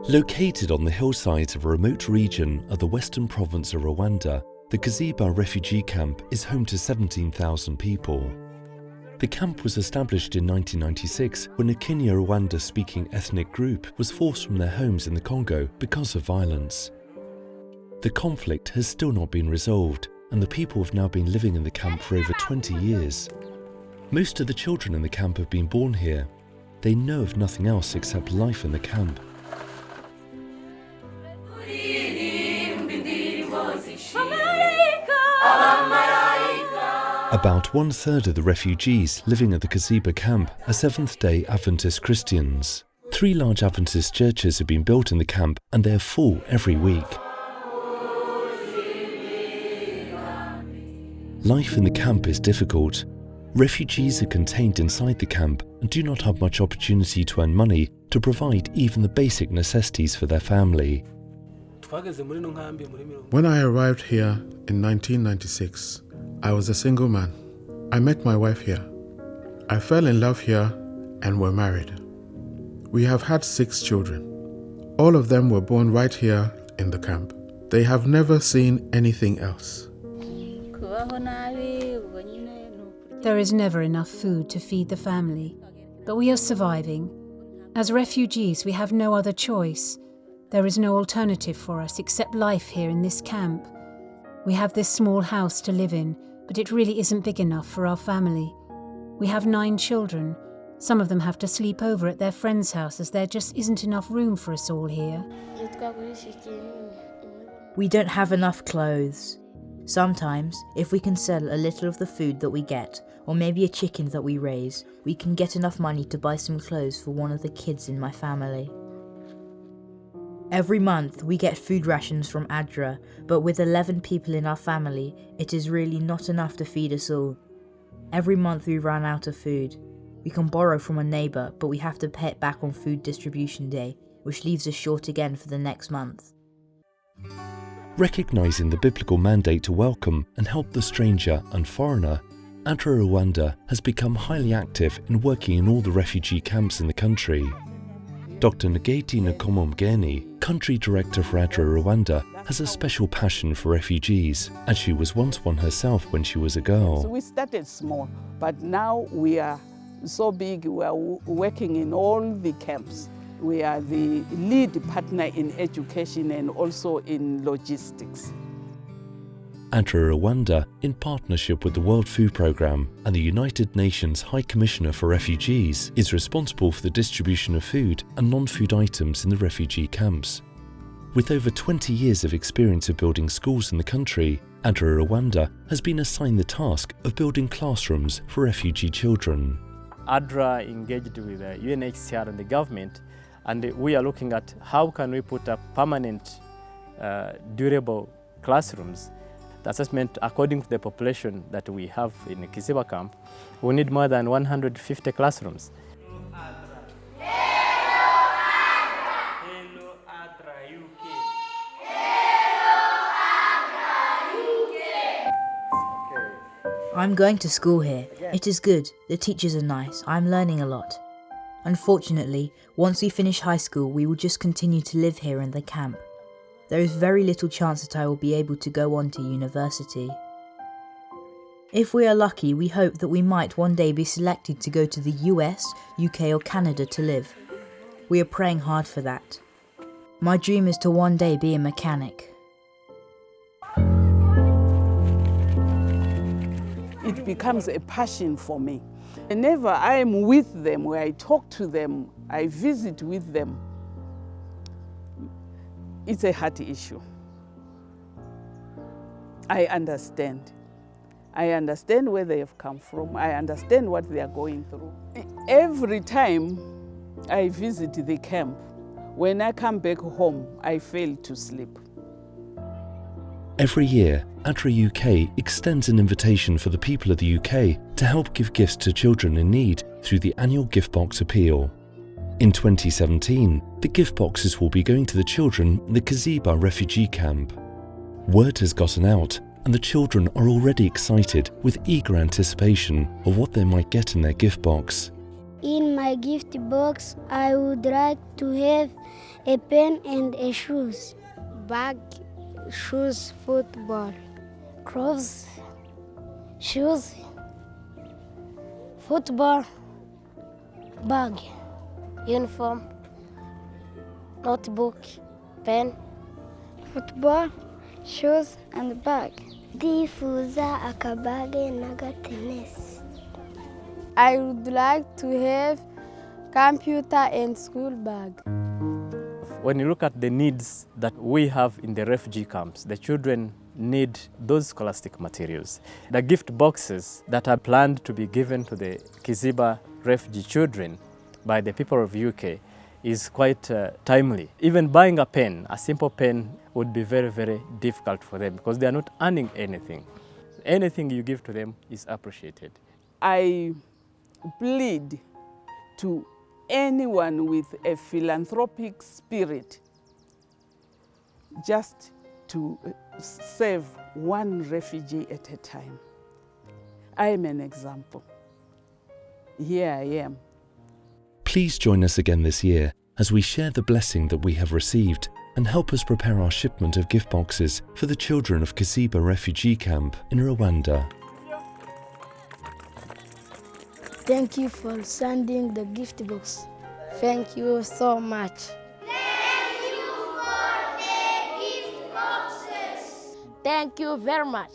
Located on the hillsides of a remote region of the western province of Rwanda, the Kiziba refugee camp is home to 17,000 people. The camp was established in 1996 when a Kenya-Rwanda-speaking ethnic group was forced from their homes in the Congo because of violence. The conflict has still not been resolved, and the people have now been living in the camp for over 20 years. Most of the children in the camp have been born here. They know of nothing else except life in the camp. About 1/3 of the refugees living at the Kiziba camp are Seventh-day Adventist Christians. 3 large Adventist churches have been built in the camp and they are full every week. Life in the camp is difficult. Refugees are contained inside the camp and do not have much opportunity to earn money to provide even the basic necessities for their family. When I arrived here in 1996, I was a single man. I met my wife here. I fell in love here and were married. We have had 6 children. All of them were born right here in the camp. They have never seen anything else. There is never enough food to feed the family, but we are surviving. As refugees, we have no other choice. There is no alternative for us except life here in this camp. We have this small house to live in, but it really isn't big enough for our family. We have 9 children. Some of them have to sleep over at their friend's house as there just isn't enough room for us all here. We don't have enough clothes. Sometimes, if we can sell a little of the food that we get, or maybe a chicken that we raise, we can get enough money to buy some clothes for one of the kids in my family. Every month we get food rations from ADRA, but with 11 people in our family, it is really not enough to feed us all. Every month we run out of food. We can borrow from a neighbour, but we have to pay it back on food distribution day, which leaves us short again for the next month. Recognising the biblical mandate to welcome and help the stranger and foreigner, ADRA-Rwanda has become highly active in working in all the refugee camps in the country. Dr. Ngeti Nkomomgeni, Country Director for ADRA-Rwanda, has a special passion for refugees, as she was once one herself when she was a girl. So we started small, but now we are so big, we are working in all the camps. We are the lead partner in education and also in logistics. ADRA-Rwanda, in partnership with the World Food Programme and the United Nations High Commissioner for Refugees, is responsible for the distribution of food and non-food items in the refugee camps. With over 20 years of experience of building schools in the country, ADRA-Rwanda has been assigned the task of building classrooms for refugee children. ADRA engaged with the UNHCR and the government, and we are looking at how can we put up permanent, durable classrooms. The assessment, according to the population that we have in the Kiziba camp, we need more than 150 classrooms. I'm going to school here. It is good. The teachers are nice. I'm learning a lot. Unfortunately, once we finish high school, we will just continue to live here in the camp. There is very little chance that I will be able to go on to university. If we are lucky, we hope that we might one day be selected to go to the US, UK or Canada to live. We are praying hard for that. My dream is to one day be a mechanic. It becomes a passion for me. Whenever I am with them, where I talk to them, I visit with them, it's a heart issue. I understand. I understand where they have come from. I understand what they are going through. Every time I visit the camp, when I come back home, I fail to sleep. Every year, ADRA-UK extends an invitation for the people of the UK to help give gifts to children in need through the annual gift box appeal. In 2017, the gift boxes will be going to the children in the Kiziba refugee camp. Word has gotten out and the children are already excited with eager anticipation of what they might get in their gift box. In my gift box, I would like to have a pen and a shoes. Bag, shoes, football. Clothes, shoes, football, bag, uniform, notebook, pen, football, shoes and bag. Ndifuza akabage n'agatenesi. I would like to have computer and school bag. When you look at the needs that we have in the refugee camps, the children need those scholastic materials. The gift boxes that are planned to be given to the Kiziba refugee children by the people of UK is quite timely. Even buying a pen, a simple pen, would be very, very difficult for them because they are not earning anything. Anything you give to them is appreciated. I plead to anyone with a philanthropic spirit just to save one refugee at a time. I am an example. Here I am. Please join us again this year as we share the blessing that we have received and help us prepare our shipment of gift boxes for the children of Kiziba refugee camp in Rwanda. Thank you for sending the gift box. Thank you so much. Thank you for the gift boxes. Thank you very much.